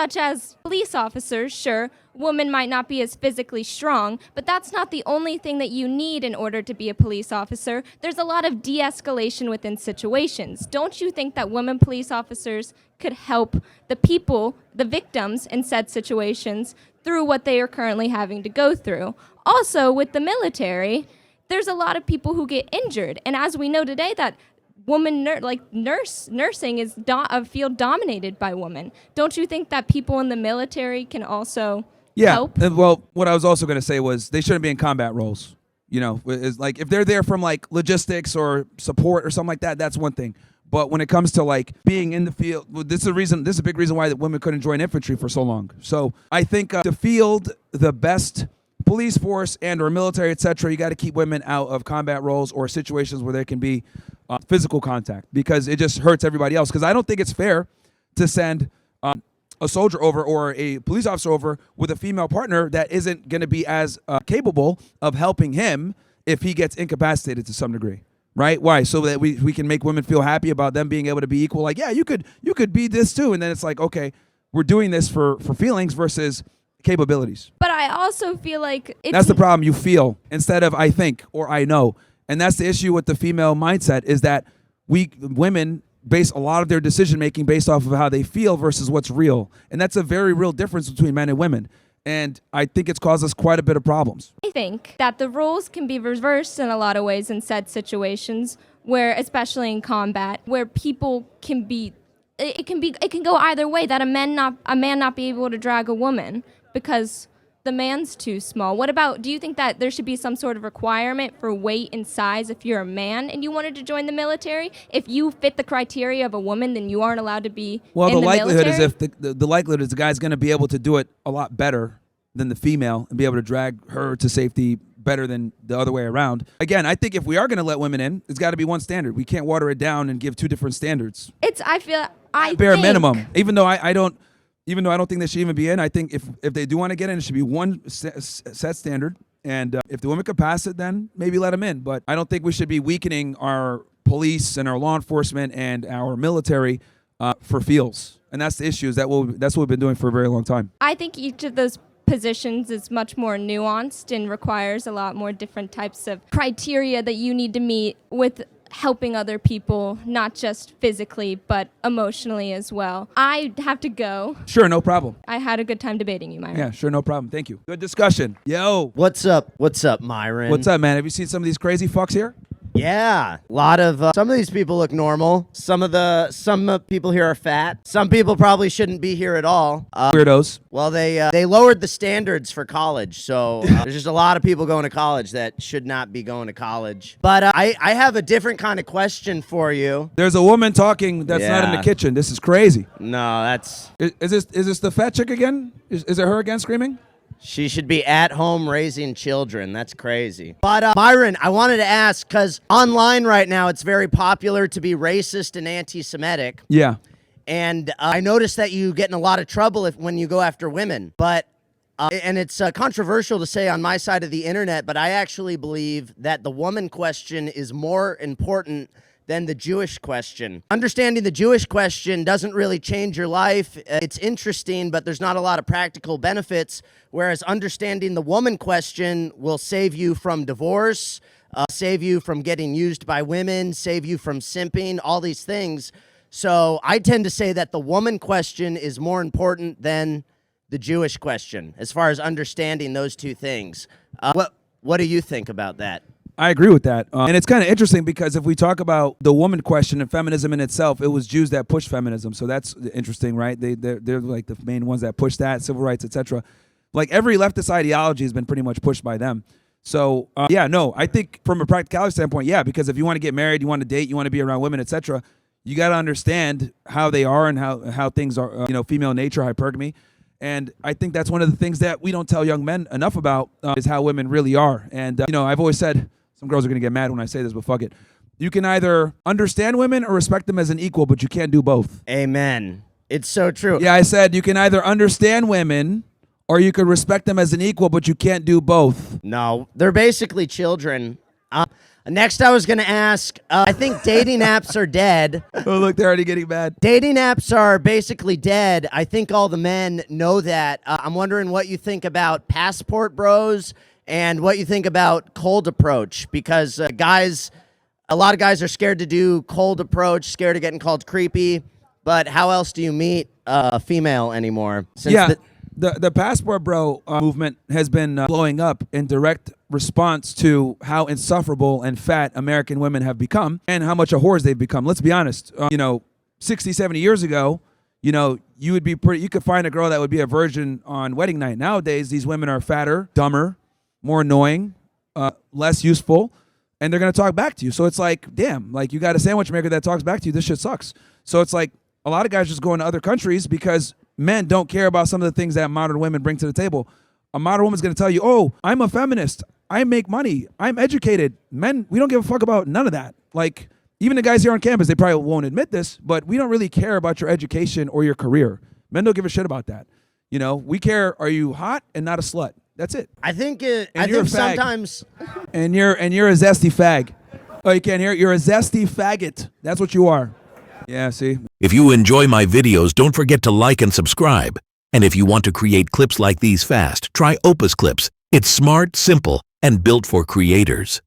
such as police officers. Sure, women might not be as physically strong, but that's not the only thing that you need in order to be a police officer. There's a lot of de-escalation within situations. Don't you think that women police officers could help the people, the victims in said situations, through what they are currently having to go through? Also, with the military, there's a lot of people who get injured, and as we know today, that nursing is a field dominated by women. Don't you think that people in the military can also help? Well, what I was also going to say was they shouldn't be in combat roles. You know, it's like if they're there from like logistics or support or something like that, that's one thing. But when it comes to like being in the field, this is a big reason why that women couldn't join infantry for so long. So I think to field the best police force and or military, etc., you got to keep women out of combat roles or situations where there can be physical contact, because it just hurts everybody else. Because I don't think it's fair to send a soldier over or a police officer over with a female partner that isn't going to be as capable of helping him if he gets incapacitated to some degree. Right? Why? So that we can make women feel happy about them being able to be equal. Like, yeah, you could be this too. And then it's like, okay, we're doing this for feelings versus capabilities. But I also feel like that's the problem. You feel instead of I think or I know. And that's the issue with the female mindset, is that women base a lot of their decision making based off of how they feel versus what's real. And that's a very real difference between men and women. And I think it's caused us quite a bit of problems. I think that the roles can be reversed in a lot of ways in said situations where, especially in combat, where people can be, it can go either way, that a man not be able to drag a woman because the man's too small. What about, do you think that there should be some sort of requirement for weight and size if you're a man and you wanted to join the military? If you fit the criteria of a woman, then you aren't allowed to be in the likelihood military? is if the likelihood is the guy's going to be able to do it a lot better than the female and be able to drag her to safety better than the other way around. Again, I think if we are going to let women in, it's got to be one standard. We can't water it down and give two different standards. Bare minimum. Even though I don't think they should even be in, I think if they do want to get in, it should be one set standard. And if the women could pass it, then maybe let them in. But I don't think we should be weakening our police and our law enforcement and our military for feels. And that's the issue. That's what we've been doing for a very long time. I think each of those positions is much more nuanced and requires a lot more different types of criteria that you need to meet with helping other people, not just physically, but emotionally as well. I have to go. Sure, no problem. I had a good time debating you, Myron. Yeah, sure, no problem. Thank you. Good discussion. Yo. What's up? What's up, Myron? What's up, man? Have you seen some of these crazy fucks here? Yeah, a lot of some of these people look normal. Some people here are fat. Some people probably shouldn't be here at all. Weirdos. Well, they lowered the standards for college, so there's just a lot of people going to college that should not be going to college. But I have a different kind of question for you. There's a woman talking that's not in the kitchen. This is crazy. No, that's is this the fat chick again? Is it her again screaming? She should be at home raising children. That's crazy. But Myron, I wanted to ask, because online right now it's very popular to be racist and anti-Semitic. Yeah. And I noticed that you get in a lot of trouble when you go after women. But and it's controversial to say on my side of the internet, but I actually believe that the woman question is more important than the Jewish question. Understanding the Jewish question doesn't really change your life. It's interesting, but there's not a lot of practical benefits, whereas understanding the woman question will save you from divorce, save you from getting used by women, save you from simping, all these things. So I tend to say that the woman question is more important than the Jewish question, as far as understanding those two things. What do you think about that? I agree with that. And it's kind of interesting because if we talk about the woman question and feminism in itself, it was Jews that pushed feminism. So that's interesting, right? They're like the main ones that push that, civil rights, etc. Like every leftist ideology has been pretty much pushed by them. So I think from a practicality standpoint, yeah, because if you want to get married, you want to date, you want to be around women, etc., you got to understand how they are and how things are, female nature, hypergamy. And I think that's one of the things that we don't tell young men enough about is how women really are. And, I've always said, some girls are going to get mad when I say this, but fuck it. You can either understand women or respect them as an equal, but you can't do both. Amen. It's so true. Yeah, I said you can either understand women or you could respect them as an equal, but you can't do both. No, they're basically children. Next, I was going to ask, I think dating apps are dead. Oh, look, they're already getting mad. Dating apps are basically dead. I think all the men know that. I'm wondering what you think about passport bros and what you think about cold approach, because a lot of guys are scared to do cold approach, scared of getting called creepy. But how else do you meet a female anymore? The passport bro movement has been blowing up in direct response to how insufferable and fat American women have become and how much of whores they've become. Let's be honest. 60, 70 years ago, you could find a girl that would be a virgin on wedding night. Nowadays, these women are fatter, dumber, more annoying, less useful, and they're going to talk back to you. So it's like, damn, like you got a sandwich maker that talks back to you. This shit sucks. So it's like a lot of guys just go into other countries because men don't care about some of the things that modern women bring to the table. A modern woman's going to tell you, oh, I'm a feminist. I make money. I'm educated. Men, we don't give a fuck about none of that. Like, even the guys here on campus, they probably won't admit this, but we don't really care about your education or your career. Men don't give a shit about that. We care, are you hot and not a slut? That's it. I think sometimes. And you're a zesty fag. Oh, you can't hear it? You're a zesty faggot. That's what you are. Yeah, see? If you enjoy my videos, don't forget to like and subscribe. And if you want to create clips like these fast, try Opus Clips. It's smart, simple, and built for creators.